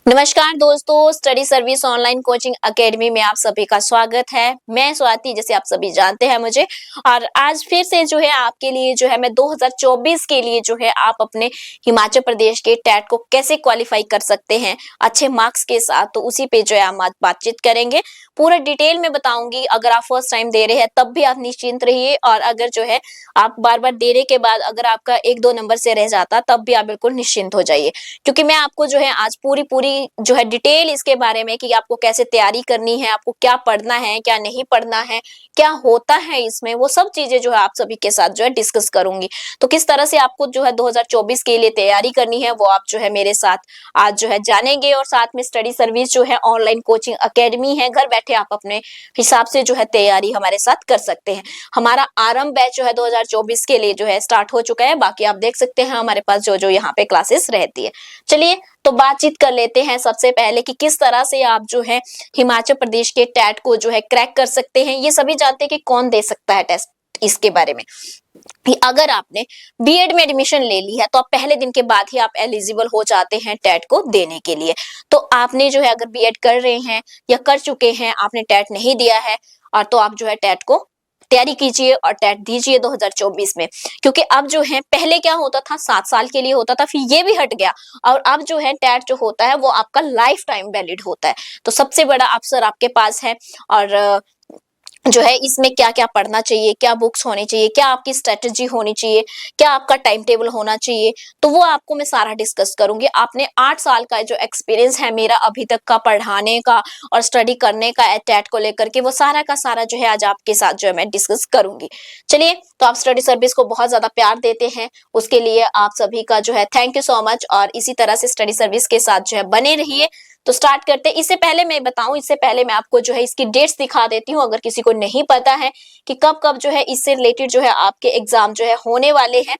नमस्कार दोस्तों, study service online coaching academy में आप सभी का स्वागत है। मैं स्वाति, जैसे आप सभी जानते हैं मुझे, और आज फिर से जो है आपके लिए जो है मैं 2024 के लिए जो है आप अपने हिमाचल प्रदेश के टेट को कैसे क्वालिफाई कर सकते हैं अच्छे मार्क्स के साथ, तो उसी पे जो है हम आज बातचीत करेंगे। पूरा डिटेल में बताऊंगी। अगर आप फर्स्ट टाइम दे रहे हैं तब भी आप निश्चिंत रहिए, और अगर जो है आप बार बार देने के बाद अगर आपका 1-2 नंबर से रह जाता तब भी आप बिल्कुल निश्चिंत हो जाइए, क्योंकि मैं आपको जो है आज पूरी जो है डिटेल इसके बारे में कि आपको कैसे तैयारी करनी है, आपको क्या पढ़ना है, क्या नहीं पढ़ना है, क्या होता है इसमें, वो सब चीजें जो है आप सभी के साथ जो है डिस्कस करूंगी। तो किस तरह से आपको जो है 2024 के लिए तैयारी करनी है वो आप जो है मेरे साथ आज जो है जानेंगे। और साथ में स्टडी सर्विस जो है ऑनलाइन कोचिंग एकेडमी है, घर बैठे आप अपने हिसाब से जो है तैयारी हमारे साथ कर सकते हैं। हमारा आरंभ बैच जो है 2024 के लिए जो है स्टार्ट हो चुका है। बाकी आप देख सकते हैं हमारे पास जो यहाँ पे क्लासेस रहती है। चलिए तो बातचीत कर लेते हैं सबसे पहले कि किस तरह से आप जो है हिमाचल प्रदेश के टेट को जो है क्रैक कर सकते हैं। ये सभी जानते हैं कि कौन दे सकता है टेस्ट, इसके बारे में कि अगर आपने बीएड में एडमिशन ले ली है तो आप पहले दिन के बाद ही आप एलिजिबल हो जाते हैं टेट को देने के लिए। तो आपने जो है अगर बीएड कर रहे हैं या कर चुके हैं, आपने टेट नहीं दिया है, और तो आप जो है टेट को तैयारी कीजिए और टेट दीजिए 2024 में। क्योंकि अब जो है पहले क्या होता था, 7 साल के लिए होता था, फिर ये भी हट गया, और अब जो है टेट जो होता है वो आपका लाइफ टाइम वैलिड होता है। तो सबसे बड़ा अवसर आपके पास है, और जो है इसमें क्या क्या पढ़ना चाहिए, क्या बुक्स होनी चाहिए, क्या आपकी स्ट्रेटेजी होनी चाहिए, क्या आपका टाइम टेबल होना चाहिए, तो वो आपको मैं सारा डिस्कस करूंगी। आपने 8 साल का जो एक्सपीरियंस है मेरा अभी तक का पढ़ाने का और स्टडी करने का टेट को लेकर के, वो सारा का सारा जो है आज आपके साथ जो है मैं डिस्कस करूंगी। चलिए, तो आप स्टडी सर्विस को बहुत ज्यादा प्यार देते हैं, उसके लिए आप सभी का जो है थैंक यू सो मच, और इसी तरह से स्टडी सर्विस के साथ जो है बने रहिए। तो स्टार्ट करते हैं। इससे पहले मैं बताऊं, इससे पहले मैं आपको जो है इसकी डेट्स दिखा देती हूँ, अगर किसी को नहीं पता है कि कब कब जो है इससे रिलेटेड जो है आपके एग्जाम जो है होने वाले हैं,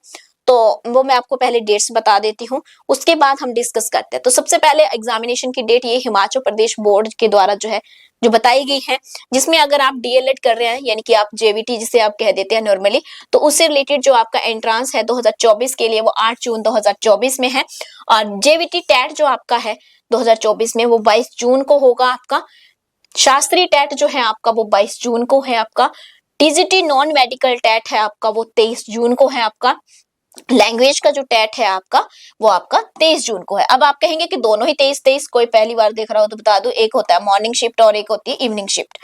तो वो मैं आपको पहले डेट्स बता देती हूँ, उसके बाद हम डिस्कस करते हैं। तो सबसे पहले एग्जामिनेशन की डेट ये हिमाचल प्रदेश बोर्ड के द्वारा जो है जो बताई गई है, जिसमें अगर आप डीएलएड कर रहे हैं यानी कि आप जेवीटी जिसे आप कह देते हैं नॉर्मली, तो उससे रिलेटेड जो आपका एंट्रेंस है 2024 के लिए वो 8 जून 2024 में है। और जेवीटी टेट जो आपका है 2024 में वो 22 जून को होगा आपका। शास्त्रीय टेट जो है आपका वो 22 जून को है आपका। टीजीटी नॉन मेडिकल टेट है आपका वो 23 जून को है आपका। लैंग्वेज का जो टेट है आपका वो आपका 23 जून को है। अब आप कहेंगे कि दोनों ही 23-23, कोई पहली बार देख रहा हो तो बता दूं, एक होता है मॉर्निंग शिफ्ट और एक होती है इवनिंग शिफ्ट।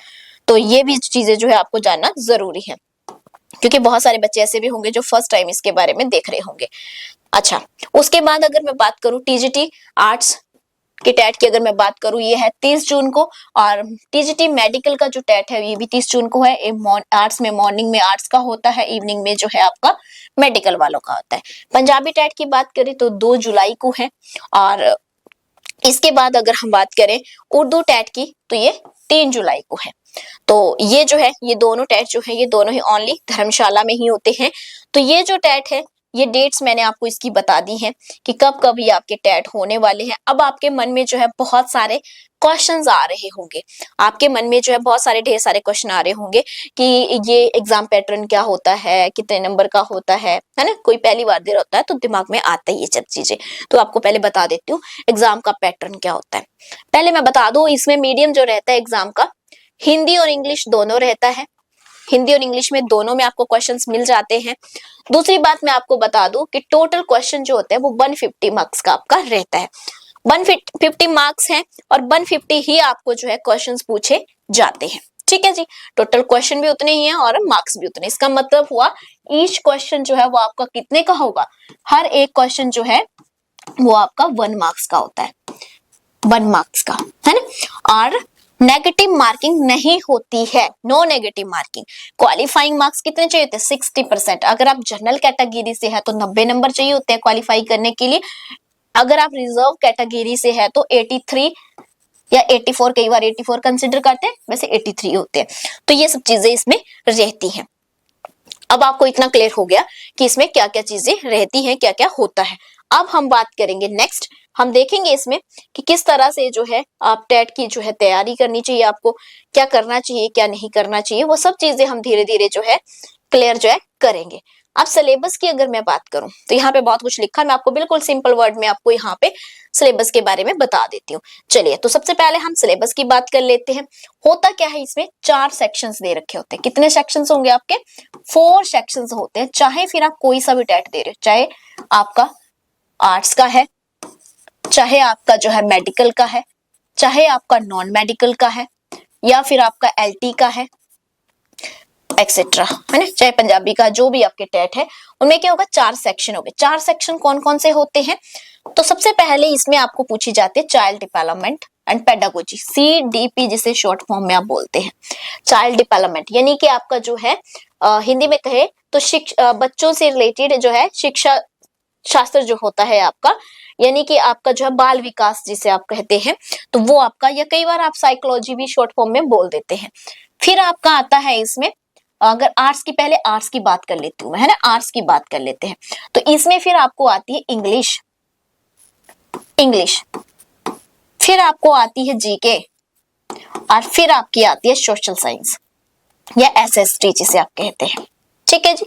तो ये भी चीजें जो है आपको जानना जरूरी है, क्योंकि बहुत सारे बच्चे ऐसे भी होंगे जो फर्स्ट टाइम इसके बारे में देख रहे होंगे। अच्छा, उसके बाद अगर मैं बात करूं टीजीटी आर्ट्स के टेट की, अगर मैं बात करूं ये है 30 जून को। और टीजीटी मेडिकल का जो टेट है ये भी 30 जून को है। आर्ट्स में मॉर्निंग में आर्ट्स का होता है, इवनिंग में जो है आपका मेडिकल वालों का होता है। पंजाबी टेट की बात करें तो 2 जुलाई को है। और इसके बाद अगर हम बात करें उर्दू टेट की तो ये 3 जुलाई को है। तो ये जो है ये दोनों टेट जो है ये दोनों ही ओनली धर्मशाला में ही होते हैं। तो ये जो टेट है ये डेट्स मैंने आपको इसकी बता दी हैं कि कब कब ये आपके टेट होने वाले हैं। अब आपके मन में जो है बहुत सारे क्वेश्चंस आ रहे होंगे, आपके मन में जो है बहुत सारे ढेर सारे क्वेश्चन आ रहे होंगे कि ये एग्जाम पैटर्न क्या होता है, कितने नंबर का होता है ना। कोई पहली बार दे रहा होता है तो दिमाग में आता ही ये सब चीजें। तो आपको पहले बता देती हूँ एग्जाम का पैटर्न क्या होता है। पहले मैं बता दूं, इसमें मीडियम जो रहता है एग्जाम का, हिंदी और इंग्लिश दोनों रहता है। हिंदी और इंग्लिश में दोनों में आपको क्वेश्चंस मिल जाते हैं। दूसरी बात मैं आपको बता दूं कि टोटल क्वेश्चन जो होते हैं वो 150 मार्क्स का आपका रहता है। 150 मार्क्स हैं और 150 ही आपको जो है क्वेश्चंस पूछे जाते हैं। ठीक है जी, टोटल क्वेश्चन भी उतने ही हैं और मार्क्स भी उतने। इसका मतलब हुआ ईच क्वेश्चन जो है वो आपका कितने का होगा, हर एक क्वेश्चन जो है वो आपका 1 मार्क्स का होता है, 1 मार्क्स का, है ना। और नेगेटिव मार्किंग नहीं होती है, no negative marking. Qualifying marks कितने चाहिए होते हैं, 60%। अगर आप जनरल कैटेगरी से है तो 90 नंबर चाहिए होते हैं क्वालिफाई करने के लिए। अगर आप रिजर्व कैटेगरी से है तो 83 या 84, कई बार 84 कंसिडर करते हैं, वैसे 83 होते हैं। तो ये सब चीजें इसमें रहती हैं। अब आपको इतना क्लियर हो गया कि इसमें क्या क्या चीजें रहती हैं, क्या क्या होता है। अब हम बात करेंगे नेक्स्ट, हम देखेंगे इसमें कि किस तरह से जो है आप टेट की जो है तैयारी करनी चाहिए, आपको क्या करना चाहिए क्या नहीं करना चाहिए, वो सब चीजें हम धीरे धीरे जो है क्लियर जो है करेंगे। अब सिलेबस की अगर मैं बात करूं तो यहाँ पे बहुत कुछ लिखा है, मैं आपको बिल्कुल सिंपल वर्ड में आपको यहाँ पे सिलेबस के बारे में बता देती हूँ। चलिए, तो सबसे पहले हम सिलेबस की बात कर लेते हैं। होता क्या है, इसमें 4 सेक्शंस दे रखे होते हैं। कितने सेक्शंस होंगे आपके? 4 सेक्शंस होते हैं। चाहे फिर आप कोई सा भी टेट दे रहे हो, चाहे आपका आर्ट्स का है, चाहे आपका जो है मेडिकल का है, चाहे आपका नॉन मेडिकल का है, या फिर आपका एलटी का है, एक्सेट्रा, है ना, चाहे पंजाबी का, जो भी आपके टेट है उनमें क्या होगा, 4 सेक्शन हो गए। 4 सेक्शन कौन कौन से होते हैं? तो सबसे पहले इसमें आपको पूछी जाती है child development and pedagogy, CDP जिसे शॉर्ट फॉर्म में आप बोलते हैं। चाइल्ड डेवलपमेंट यानी कि आपका जो है हिंदी में कहे तो बच्चों से रिलेटेड जो है शिक्षा शास्त्र जो होता है आपका, यानी कि आपका जो है बाल विकास जिसे आप कहते हैं, तो वो आपका, या कई बार आप साइकोलॉजी भी शॉर्ट फॉर्म में बोल देते हैं। फिर आपका आता है इसमें, अगर आर्ट्स की, पहले आर्ट्स की बात कर लेती हूँ मैं, है ना, आर्ट्स की बात कर लेते हैं। तो इसमें फिर आपको आती है इंग्लिश, फिर आपको आती है जीके, और फिर आपकी आती है सोशल साइंस या SST जिसे आप कहते हैं। ठीक है जी,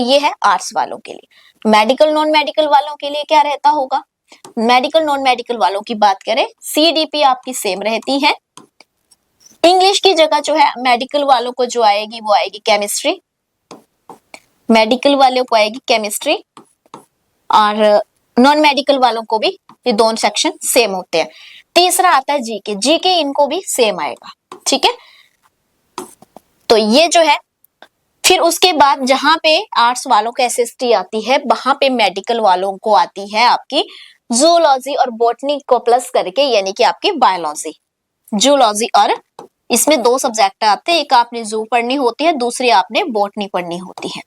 ये है आर्ट्स वालों के लिए। मेडिकल नॉन मेडिकल वालों के लिए क्या रहता होगा? मेडिकल नॉन मेडिकल वालों की बात करें, CDP आपकी सेम रहती है। इंग्लिश की जगह जो है मेडिकल वालों को जो आएगी वो आएगी केमिस्ट्री, मेडिकल वालों को आएगी केमिस्ट्री, और नॉन मेडिकल वालों को भी ये दोनों सेक्शन सेम होते हैं। तीसरा आता है जीके, जीके इनको भी सेम आएगा। ठीक है, तो ये जो है, फिर उसके बाद जहां पे आर्ट्स वालों को SST आती है, वहां पे मेडिकल वालों को आती है आपकी जूलॉजी और बॉटनी को प्लस करके, यानी कि आपकी बायोलॉजी, जूलॉजी, और इसमें 2 सब्जेक्ट आते हैं, एक आपने जू पढ़नी होती है, दूसरी आपने बॉटनी पढ़नी होती है।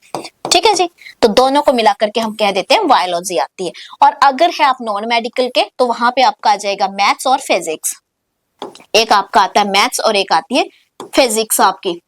ठीक है जी, तो दोनों को मिलाकर के हम कह देते हैं बायोलॉजी आती है। और अगर है आप नॉन मेडिकल के, तो वहां पे आपका आ जाएगा मैथ्स और फिजिक्स। एक आपका आता है मैथ्स और एक आती है फिजिक्स, आपकी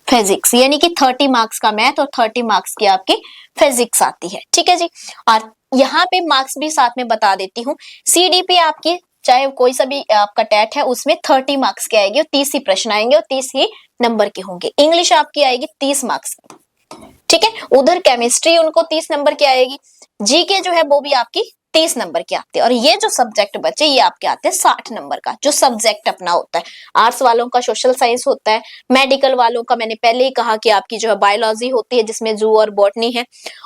फिजिक्स, यानी कि 30 मार्क्स का मैथ और 30 मार्क्स की आपकी फिजिक्स आती है। ठीक है जी, और यहाँ पे मार्क्स भी साथ में बता देती हूँ। CDP आपकी, चाहे कोई सा भी आपका टेट है, उसमें 30 मार्क्स के आएगी और 30 ही प्रश्न आएंगे और 30 ही नंबर के होंगे। इंग्लिश आपकी आएगी 30 मार्क्स की। ठीक है, उधर केमिस्ट्री उनको 30 नंबर की आएगी, जीके जो है वो भी आपकी 30 नंबर के आते हैं, और ये जो सब्जेक्ट बचे ये आपके आते हैं 60 नंबर का, जो सब्जेक्ट अपना होता है। आर्ट्स वालों का सोशल साइंस होता है, मेडिकल वालों का मैंने पहले ही कहा कि आपकी जो है बायोलॉजी होती है जिसमें जू और बॉटनी है,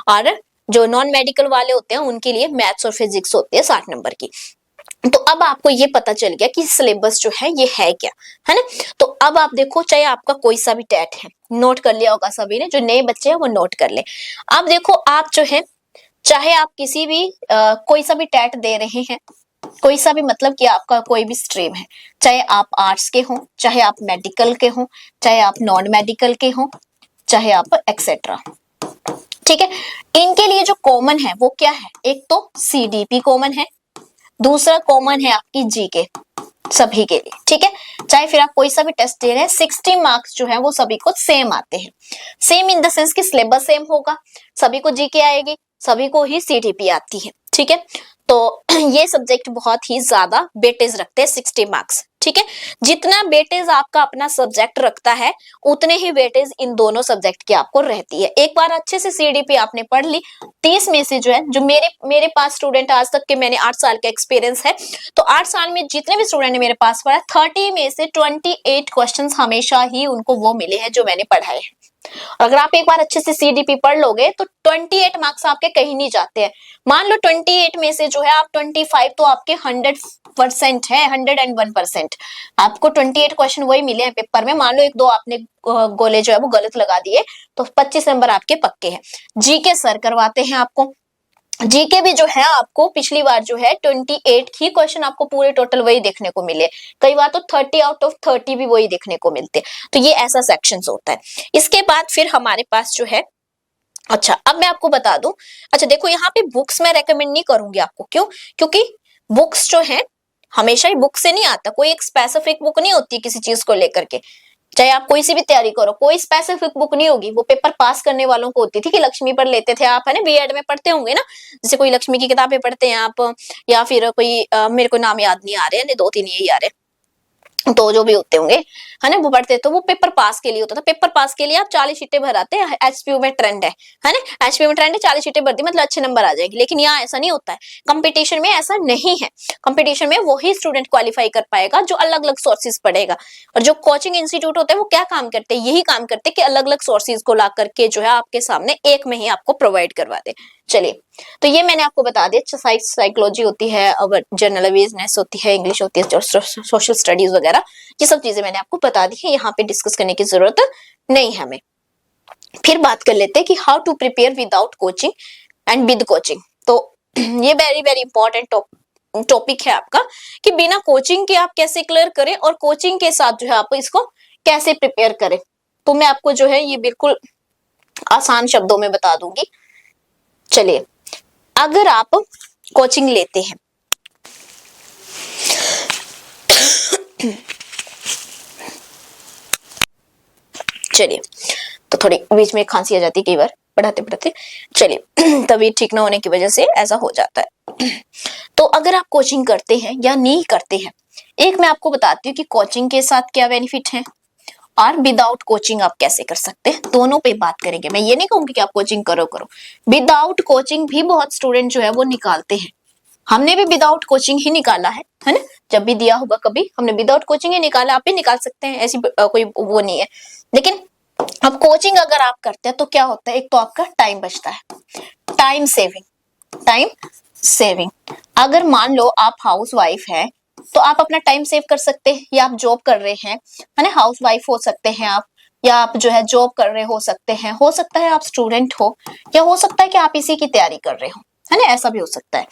और जो नॉन मेडिकल वाले होते हैं उनके लिए मैथ्स और फिजिक्स होती है 60 नंबर की। तो अब आपको ये पता चल गया कि सिलेबस जो है ये है क्या, है ना। तो अब आप देखो, चाहे आपका कोई सा भी टेट है, नोट कर लिया होगा सभी ने, जो नए बच्चे हैं वो नोट कर ले। अब देखो, आप जो है, चाहे आप किसी भी कोई सा भी टेट दे रहे हैं, कोई सा भी, मतलब कि आपका कोई भी स्ट्रीम है, चाहे आप आर्ट्स के हो, चाहे आप मेडिकल के हो, चाहे आप नॉन मेडिकल के हो, चाहे आप एक्सेट्रा। ठीक है, इनके लिए जो कॉमन है वो क्या है? एक तो CDP कॉमन है, दूसरा कॉमन है आपकी जीके, सभी के लिए। ठीक है, चाहे फिर आप कोई सा भी टेस्ट दे रहे हैं, 60 मार्क्स जो है वो सभी को सेम आते हैं। सेम इन द सेंस कि सिलेबस सेम होगा, सभी को जीके आएगी, सभी को ही CDP आती है। ठीक है, तो ये सब्जेक्ट बहुत ही ज्यादा वेटेज रखते हैं, 60 मार्क्स। ठीक है, जितना वेटेज आपका अपना सब्जेक्ट रखता है, उतने ही वेटेज इन दोनों सब्जेक्ट की आपको रहती है। एक बार अच्छे से CDP आपने पढ़ ली, 30 में से जो है, जो मेरे पास स्टूडेंट आज तक के, मैंने 8 साल का एक्सपीरियंस है, तो 8 साल में जितने भी स्टूडेंट ने मेरे पास पढ़ा, 30 में से 28 क्वेश्चन हमेशा ही उनको वो मिले हैं जो मैंने पढ़ाए हैं। अगर आप एक बार अच्छे से CDP पढ़ लोगे तो 28 मार्क्स आपके कहीं नहीं जाते हैं। मान लो 28 में से जो है आप 25 तो आपके 100% है, 101%। आपको 28 क्वेश्चन वही मिले हैं पेपर में, मान लो 1-2 आपने गोले जो है वो गलत लगा दिए, तो 25 नंबर आपके पक्के हैं। जीके सर करवाते हैं आपको, जीके भी जो है आपको पिछली बार जो है 28 ही क्वेश्चन आपको पूरे टोटल वही देखने को मिले, कई बार तो 30 आउट ऑफ 30 भी वही देखने को मिलते। तो ये ऐसा सेक्शन होता है। इसके बाद फिर हमारे पास जो है, अच्छा अब मैं आपको बता दूं, अच्छा देखो यहाँ पे बुक्स मैं रेकमेंड नहीं करूंगी आपको, क्यों? क्योंकि बुक्स जो है हमेशा ही बुक से नहीं आता, कोई एक स्पेसिफिक बुक नहीं होती किसी चीज को लेकर के। चाहे आप कोई सी भी तैयारी करो, कोई स्पेसिफिक बुक नहीं होगी, वो पेपर पास करने वालों को होती थी। कि लक्ष्मी पर लेते थे आप, है ना, बीएड में पढ़ते होंगे ना, जैसे कोई लक्ष्मी की किताबें पढ़ते हैं आप, या फिर कोई मेरे को नाम याद नहीं आ रहे हैं, 2-3 यही आ रहे, तो जो भी होते होंगे, है ना, वो पढ़ते, तो वो पेपर पास के लिए होता था। पेपर पास के लिए आप 40 शीटें भर आते हैं, एचपीयू में ट्रेंड है ना, एचपीयू में ट्रेंड है, 40 शीटें भर दी मतलब अच्छे नंबर आ जाएंगे। लेकिन यहाँ ऐसा नहीं होता है, कंपटीशन में ऐसा नहीं है। कंपटीशन में वही स्टूडेंट क्वालिफाई कर पाएगा जो अलग अलग सोर्सेज पढ़ेगा। और जो कोचिंग इंस्टीट्यूट होते हैं वो क्या काम करते हैं, यही काम करते हैं कि अलग अलग सोर्सेज को ला करके जो है आपके सामने एक में ही आपको प्रोवाइड करवा दे। चलिए, तो ये मैंने आपको बता दिया, साइकोलॉजी होती है, और जनरल अवेयरनेस होती है, इंग्लिश होती है, सोशल स्टडीज वगैरह, ये सब चीजें मैंने आपको बता दी है, यहाँ पे डिस्कस करने की जरूरत नहीं है हमें। फिर बात कर लेते हैं कि how to prepare without coaching and with coaching. तो ये वेरी वेरी इंपॉर्टेंट टॉपिक है आपका, कि बिना कोचिंग के आप कैसे क्लियर करें और कोचिंग के साथ जो है आप इसको कैसे प्रिपेयर करें। तो मैं आपको जो है ये बिल्कुल आसान शब्दों में बता दूंगी। चलिए, अगर आप कोचिंग लेते हैं, चलिए, तो थोड़ी बीच में खांसी आ जाती है कई बार पढ़ाते पढ़ाते, चलिए तबीयत ठीक ना होने की वजह से ऐसा हो जाता है। तो अगर आप कोचिंग करते हैं या नहीं करते हैं, एक मैं आपको बताती हूँ कि कोचिंग के साथ क्या बेनिफिट है और विदाउट कोचिंग आप कैसे कर सकते हैं, दोनों पे बात करेंगे। मैं ये नहीं कहूंगी कि आप कोचिंग करो, विदाउट कोचिंग भी बहुत स्टूडेंट जो है वो निकालते हैं। हमने भी विदाउट कोचिंग ही निकाला है ना, जब भी दिया होगा कभी हमने विदाउट कोचिंग ही निकाला, आप भी निकाल सकते हैं, ऐसी कोई वो नहीं है। लेकिन अब कोचिंग अगर आप करते हैं तो क्या होता है, एक तो आपका टाइम बचता है, टाइम सेविंग। अगर मान लो आप हाउस वाइफ है तो आप अपना टाइम सेव कर सकते हैं, या आप जॉब कर रहे हैं, है ना, हाउस वाइफ हो सकते हैं आप, या आप जो है जॉब कर रहे हो सकते हैं, हो सकता है आप स्टूडेंट हो, या हो सकता है कि आप इसी की तैयारी कर रहे हो, है ना, ऐसा भी हो सकता है।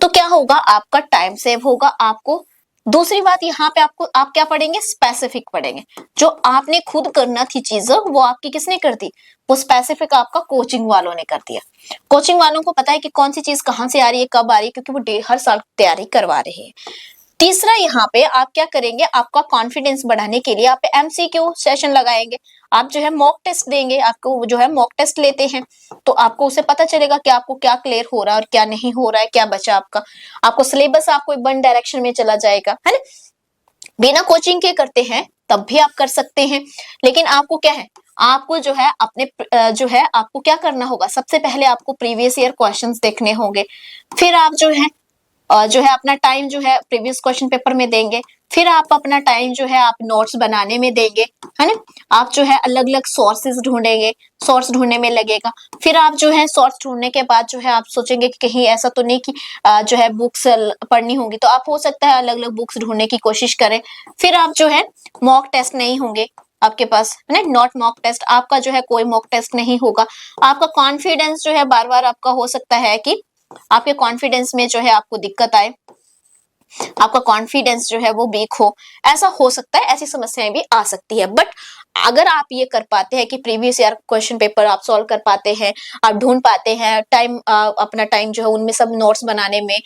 तो क्या होगा, आपका टाइम सेव होगा। आपको दूसरी बात, यहाँ पे आपको आप क्या पढ़ेंगे, स्पेसिफिक पढ़ेंगे। जो आपने खुद करना थी चीज वो आपकी किसने कर दी, वो स्पेसिफिक आपका कोचिंग वालों ने कर दिया। कोचिंग वालों को पता है कि कौन सी चीज कहाँ से आ रही है, कब आ रही है, क्योंकि वो हर साल तैयारी करवा रहे हैं। तीसरा, यहाँ पे आप क्या करेंगे, आपका कॉन्फिडेंस बढ़ाने के लिए आप एमसीक्यू सेशन लगाएंगे, आप जो है मॉक टेस्ट देंगे, आपको जो है मॉक टेस्ट लेते हैं तो आपको उसे पता चलेगा कि आपको क्या क्लियर हो रहा है और क्या नहीं हो रहा है, क्या बचा आपका, आपको सिलेबस आपको एक वन डायरेक्शन में चला जाएगा, है ना। बिना कोचिंग के करते हैं तब भी आप कर सकते हैं, लेकिन आपको क्या है, आपको जो है अपने जो है आपको क्या करना होगा, सबसे पहले आपको प्रीवियस ईयर क्वेश्चंस देखने होंगे, फिर आप जो है अपना टाइम जो है प्रीवियस क्वेश्चन पेपर में देंगे, फिर आप अपना टाइम जो है आप नोट्स बनाने में देंगे, है ना। आप जो है अलग अलग सोर्सेज ढूंढेंगे, सोर्स ढूंढने में लगेगा। फिर आप जो है सोर्स ढूंढने के बाद जो है आप सोचेंगे कि कहीं ऐसा तो नहीं कि जो है बुक्स पढ़नी होंगी, तो आप हो सकता है अलग अलग बुक्स ढूंढने की कोशिश करें। फिर आप जो है मॉक टेस्ट नहीं होंगे आपके पास, है ना, नॉट मॉक टेस्ट, आपका जो है कोई मॉक टेस्ट नहीं होगा। आपका कॉन्फिडेंस जो है बार बार आपका हो सकता है कि आपके कॉन्फिडेंस में जो है आपको दिक्कत आए, आपका कॉन्फिडेंस जो है वो वीक हो, ऐसा हो सकता है, ऐसी समस्याएं भी आ सकती है। बट अगर आप ये कर पाते हैं कि प्रीवियस ईयर क्वेश्चन पेपर आप सॉल्व कर पाते हैं, आप ढूंढ पाते हैं टाइम, अपना टाइम जो है उनमें सब नोट्स बनाने में,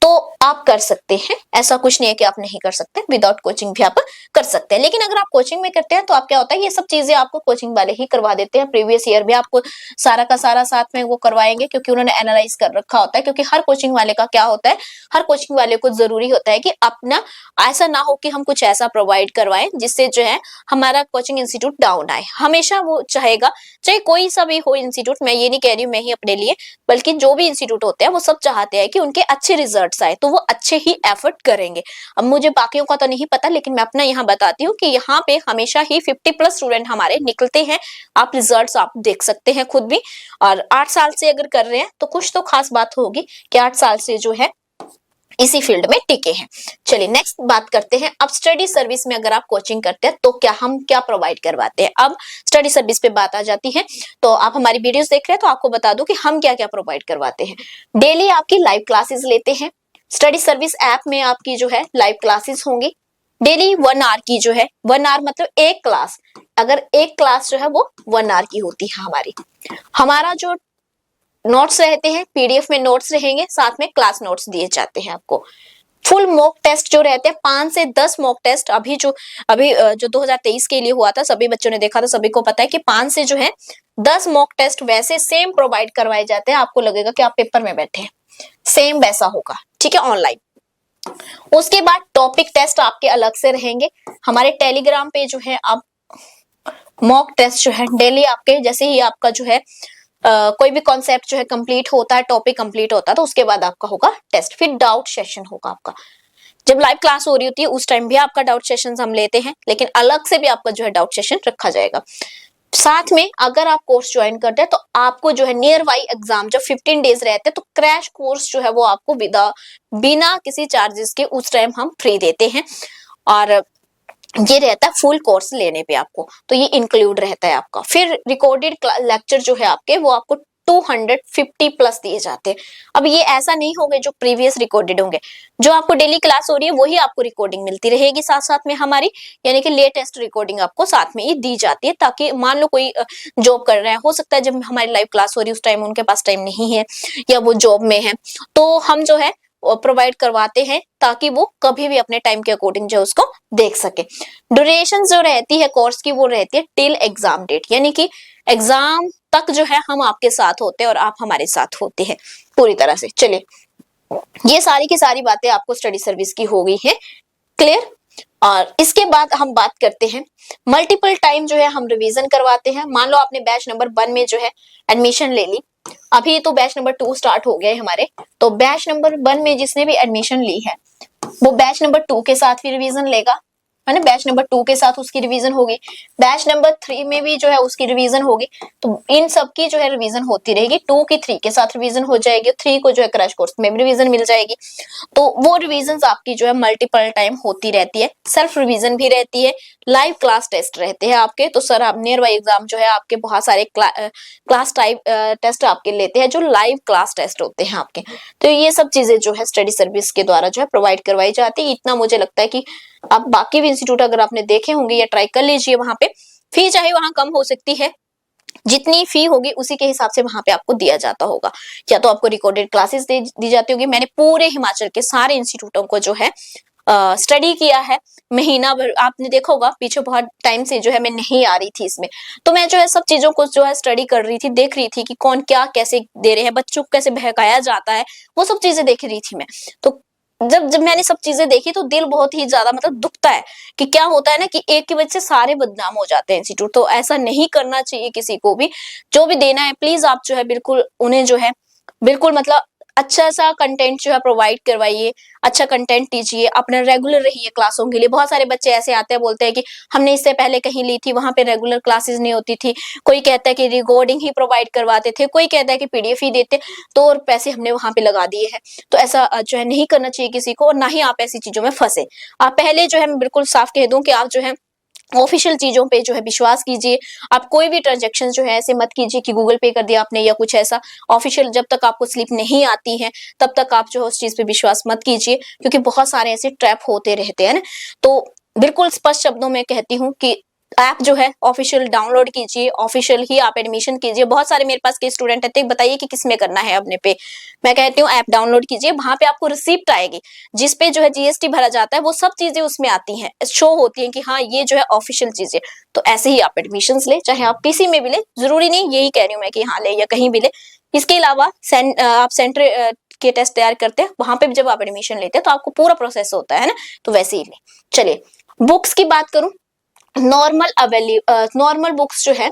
तो आप कर सकते हैं। ऐसा कुछ नहीं है कि आप नहीं कर सकते, विदाउट कोचिंग भी आप कर सकते हैं। लेकिन अगर आप कोचिंग में करते हैं तो आप क्या होता है, ये सब चीजें आपको कोचिंग वाले ही करवा देते हैं। प्रीवियस ईयर भी आपको सारा का सारा साथ में वो करवाएंगे, क्योंकि उन्होंने एनालाइज कर रखा होता है। क्योंकि हर कोचिंग वाले का क्या होता है, हर कोचिंग वाले को जरूरी होता है कि अपना ऐसा ना हो कि हम कुछ ऐसा प्रोवाइड करवाएं जिससे जो है हमारा कोचिंग इंस्टीट्यूट डाउन आए। हमेशा वो चाहेगा, चाहे कोई सा भी हो इंस्टीट्यूट, मैं ये नहीं कह रही हूँ मैं ही अपने लिए, बल्कि जो भी इंस्टीट्यूट होते हैं वो सब चाहते हैं कि उनके अच्छे रिजल्ट्स आए, तो वो अच्छे ही एफर्ट करेंगे। अब मुझे बाकियों का तो नहीं पता, लेकिन मैं अपना यहाँ बताती हूँ कि यहाँ पे हमेशा ही 50+ स्टूडेंट हमारे निकलते हैं। आप रिजल्ट्स आप देख सकते हैं खुद भी। और 8 साल से अगर कर रहे हैं तो कुछ तो खास बात होगी कि 8 साल से जो है इसी फील्ड में टिके हैं। चलिए नेक्स्ट बात करते हैं। अब स्टडी सर्विस में अगर आप कोचिंग करते हैं तो हम क्या प्रोवाइड करवाते हैं। अब स्टडी सर्विस पे बात आ जाती है। तो आप हमारी वीडियोस देख रहे हैं तो आपको बता दूं कि हम क्या क्या प्रोवाइड करवाते हैं। डेली आपकी लाइव क्लासेस लेते हैं। स्टडी सर्विस ऐप में आपकी जो है लाइव क्लासेस होंगी डेली 1 आवर की, जो है 1 आवर मतलब एक क्लास, अगर एक क्लास जो है वो 1 आवर की होती है हमारी। हमारा जो नोट्स रहते हैं, पीडीएफ में नोट्स रहेंगे, साथ में क्लास नोट्स दिए जाते हैं आपको। फुल मॉक टेस्ट जो रहते हैं 5 से 10 मॉक टेस्ट, अभी जो 2023 के लिए हुआ था, सभी बच्चों ने देखा था, सभी को पता है कि 5 से जो है 10 मॉक टेस्ट वैसे सेम प्रोवाइड करवाए जाते हैं। आपको लगेगा कि आप पेपर में बैठे हैं, सेम वैसा होगा, ठीक है, ऑनलाइन। उसके बाद टॉपिक टेस्ट आपके अलग से रहेंगे। हमारे टेलीग्राम पे जो है आप मॉक टेस्ट जो है डेली आपके, जैसे ही आपका जो है कोई भी कॉन्सेप्ट जो है कंप्लीट होता है, टॉपिक कंप्लीट होता है, तो उसके बाद आपका होगा टेस्ट। फिर डाउट सेशन होगा आपका, जब लाइव क्लास हो रही होती है उस टाइम भी आपका डाउट सेशन हम लेते हैं, लेकिन अलग से भी आपका जो है डाउट सेशन रखा जाएगा। साथ में अगर आप कोर्स ज्वाइन करते हैं तो आपको जो है नियर बाई एग्जाम जब 15 डेज रहते हैं तो क्रैश कोर्स जो है वो आपको बिना किसी चार्जेस के उस टाइम हम फ्री देते हैं, और ये रहता है फुल कोर्स लेने पे आपको, तो ये इंक्लूड रहता है आपका। फिर रिकॉर्डेड लेक्चर जो है आपके वो आपको 250 प्लस दिए जाते हैं। अब ये ऐसा नहीं होंगे जो प्रीवियस रिकॉर्डेड होंगे, जो आपको डेली क्लास हो रही है वही आपको रिकॉर्डिंग मिलती रहेगी साथ साथ में हमारी, यानी कि लेटेस्ट रिकॉर्डिंग आपको साथ में ही दी जाती है, ताकि मान लो कोई जॉब कर रहा है, हो सकता है जब हमारी लाइव क्लास हो रही है उस टाइम उनके पास टाइम नहीं है या वो जॉब में है, तो हम जो है प्रोवाइड करवाते हैं ताकि वो कभी भी अपने टाइम के अकॉर्डिंग जो उसको देख सके। ड्यूरेशन जो रहती है कोर्स की वो रहती है टिल एग्जाम डेट, यानी कि एग्जाम तक जो है हम आपके साथ होते हैं और आप हमारे साथ होते हैं पूरी तरह से। चलिए, ये सारी की सारी बातें आपको स्टडी सर्विस की हो गई है क्लियर। और इसके बाद हम बात करते हैं मल्टीपल टाइम जो है हम रिवीजन करवाते हैं। मान लो आपने बैच नंबर 1 में जो है एडमिशन ले ली, अभी तो बैच नंबर 2 स्टार्ट हो गया है हमारे, तो बैच नंबर 1 में जिसने भी एडमिशन ली है वो बैच नंबर 2 के साथ भी रिवीजन लेगा, है ना। बैच नंबर 2 के साथ उसकी रिवीजन होगी, बैच नंबर 3 में भी जो है उसकी रिवीजन होगी, तो इन सब की जो है रिवीजन होती रहेगी। 2 की 3 के साथ रिवीजन हो जाएगी, 3 को जो है क्रैश कोर्स में भी रिवीजन मिल जाएगी। तो वो रिवीजन आपकी जो है मल्टीपल टाइम होती रहती है, सेल्फ रिवीजन भी रहती है, लाइव क्लास टेस्ट रहते हैं आपके। तो सर आप नियर बाई एग्जाम जो है आपके बहुत सारे क्लास टाइप टेस्ट आपके लेते हैं जो लाइव क्लास टेस्ट होते हैं आपके। तो ये सब चीजें जो है स्टडी सर्विस के द्वारा जो है प्रोवाइड करवाई जाती है। इतना मुझे लगता है कि आप बाकी भी इंस्टीट्यूट अगर आपने देखे होंगे या ट्राई कर लीजिए, वहां पे फी चाहे वहां कम हो सकती है, जितनी फी होगी उसी के हिसाब से वहां पे आपको दिया जाता होगा, या तो आपको रिकॉर्डेड क्लासेस दी जाती होगी। मैंने पूरे हिमाचल के सारे इंस्टीट्यूटों को जो है स्टडी किया है, महीना भर आपने देखा होगा, पीछे बहुत टाइम से जो है मैं नहीं आ रही थी इसमें, तो मैं जो है सब चीजों को जो है स्टडी कर रही थी, देख रही थी कि कौन क्या कैसे दे रहे हैं, बच्चों को कैसे बहकाया जाता है, वो सब चीजें देख रही थी मैं। तो जब मैंने सब चीजें देखी तो दिल बहुत ही ज्यादा मतलब दुखता है कि क्या होता है ना कि एक की वजह से सारे बदनाम हो जाते हैं इंस्टीट्यूट। तो ऐसा नहीं करना चाहिए किसी को भी, जो भी देना है प्लीज आप जो है बिल्कुल उन्हें जो है बिल्कुल मतलब अच्छा सा कंटेंट जो है प्रोवाइड करवाइए, अच्छा कंटेंट दीजिए, अपना रेगुलर रहिए क्लासों के लिए। बहुत सारे बच्चे ऐसे आते हैं बोलते हैं कि हमने इससे पहले कहीं ली थी, वहां पे रेगुलर क्लासेस नहीं होती थी, कोई कहता है कि रिकॉर्डिंग ही प्रोवाइड करवाते थे, कोई कहता है कि पीडीएफ ही देते, तो और पैसे हमने वहां पे लगा दिए हैं। तो ऐसा जो है नहीं करना चाहिए किसी को, और ना ही आप ऐसी चीजों में फंसे। आप पहले जो है मैं बिल्कुल साफ कह दूं कि आप जो है ऑफिशियल चीजों पे जो है विश्वास कीजिए। आप कोई भी ट्रांजैक्शन जो है ऐसे मत कीजिए कि गूगल पे कर दिया आपने या कुछ ऐसा। ऑफिशियल जब तक आपको स्लिप नहीं आती है तब तक आप जो है उस चीज पे विश्वास मत कीजिए, क्योंकि बहुत सारे ऐसे ट्रैप होते रहते हैं ना। तो बिल्कुल स्पष्ट शब्दों में कहती हूँ कि ऐप जो है ऑफिशियल डाउनलोड कीजिए, ऑफिशियल ही आप एडमिशन कीजिए। बहुत सारे मेरे पास के स्टूडेंट है, बताइए कि किस में करना है अपने पे। मैं कहती हूँ ऐप डाउनलोड कीजिए, वहां पे आपको रिसिप्ट आएगी जिसपे जो है जीएसटी भरा जाता है, वो सब चीजें उसमें आती हैं, शो होती हैं कि हाँ ये जो है ऑफिशियल चीजें। तो ऐसे ही आप एडमिशन ले, चाहे आप पीसी में भी ले, जरूरी नहीं यही कह रही हूँ मैं कि हाँ ले या कहीं भी ले। इसके अलावा आप सेंटर के टेस्ट तैयार करते हैं, वहां पे भी जब आप एडमिशन लेते हैं तो आपको पूरा प्रोसेस होता है ना, तो वैसे ही ले। चलिए बुक्स की बात करूं, नॉर्मल बुक्स जो है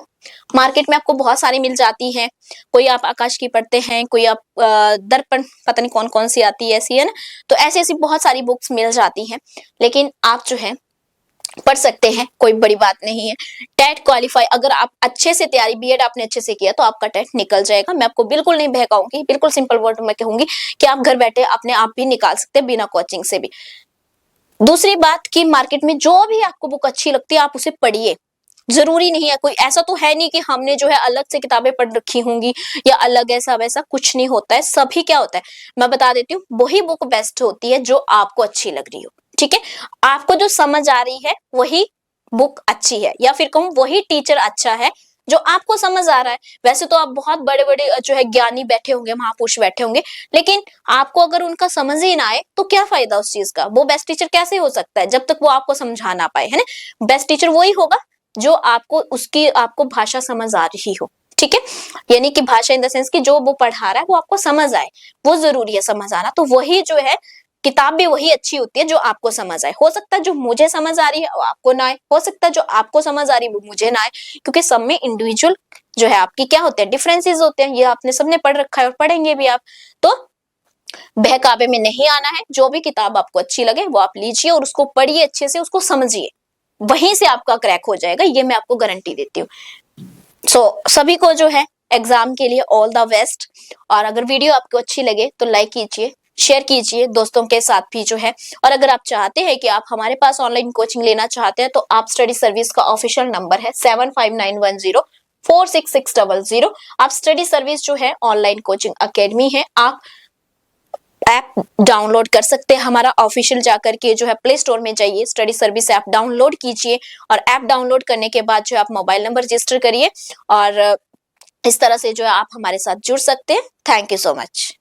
मार्केट में आपको बहुत सारी मिल जाती हैं। कोई आप आकाश की पढ़ते हैं, कोई आप दर्पण, पता नहीं कौन कौन सी आती है ऐसी, है ना। तो ऐसी ऐसी बहुत सारी बुक्स मिल जाती हैं, लेकिन आप जो है पढ़ सकते हैं, कोई बड़ी बात नहीं है। टेट क्वालिफाई अगर आप अच्छे से तैयारी, बीएड आपने अच्छे से किया तो आपका टेट निकल जाएगा। मैं आपको बिल्कुल नहीं बहकाऊंगी, बिल्कुल सिंपल वर्ड में कहूंगी कि आप घर बैठे अपने आप भी निकाल सकते हैं बिना कोचिंग से भी। दूसरी बात कि मार्केट में जो भी आपको बुक अच्छी लगती है आप उसे पढ़िए, जरूरी नहीं है कोई ऐसा तो है नहीं कि हमने जो है अलग से किताबें पढ़ रखी होंगी या अलग ऐसा वैसा कुछ नहीं होता है। सभी क्या होता है मैं बता देती हूँ, वही बुक बेस्ट होती है जो आपको अच्छी लग रही हो, ठीक है। आपको जो समझ आ रही है वही बुक अच्छी है, या फिर कहूँ वही टीचर अच्छा है जो आपको समझ आ रहा है। वैसे तो आप बहुत बड़े बड़े जो है ज्ञानी बैठे होंगे, महापुरुष बैठे होंगे, लेकिन आपको अगर उनका समझ ही ना आए तो क्या फायदा उस चीज का। वो बेस्ट टीचर कैसे हो सकता है जब तक वो आपको समझा ना पाए, है ना। बेस्ट टीचर वही होगा जो आपको भाषा समझ आ रही हो, ठीक है। यानी कि भाषा इन द सेंस कि जो वो पढ़ा रहा है वो आपको समझ आए, वो जरूरी है समझ आना। तो वही जो है किताब भी वही अच्छी होती है जो आपको समझ आए। हो सकता है जो मुझे समझ आ रही है वो आपको ना आए, हो सकता है जो आपको समझ आ रही है वो मुझे ना आए, क्योंकि सब में इंडिविजुअल जो है आपकी क्या होते हैं, डिफरेंसेस होते हैं। ये आपने सबने पढ़ रखा है और पढ़ेंगे भी आप। तो बहकावे में नहीं आना है, जो भी किताब आपको अच्छी लगे वो आप लीजिए और उसको पढ़िए अच्छे से, उसको समझिए, वहीं से आपका क्रैक हो जाएगा, ये मैं आपको गारंटी देती हूँ। सभी को जो है एग्जाम के लिए ऑल द बेस्ट। और अगर वीडियो आपको अच्छी लगे तो लाइक कीजिए, शेयर कीजिए दोस्तों के साथ भी जो है। और अगर आप चाहते हैं कि आप हमारे पास ऑनलाइन कोचिंग लेना चाहते हैं तो आप स्टडी सर्विस का ऑफिशियल नंबर है 7591046600। आप स्टडी सर्विस जो है ऑनलाइन कोचिंग अकेडमी है, आप ऐप डाउनलोड कर सकते हैं हमारा ऑफिशियल, जाकर के जो है प्ले स्टोर में जाइए, स्टडी सर्विस ऐप डाउनलोड कीजिए और ऐप डाउनलोड करने के बाद जो है आप मोबाइल नंबर रजिस्टर करिए और इस तरह से जो है आप हमारे साथ जुड़ सकते हैं। Thank you so much.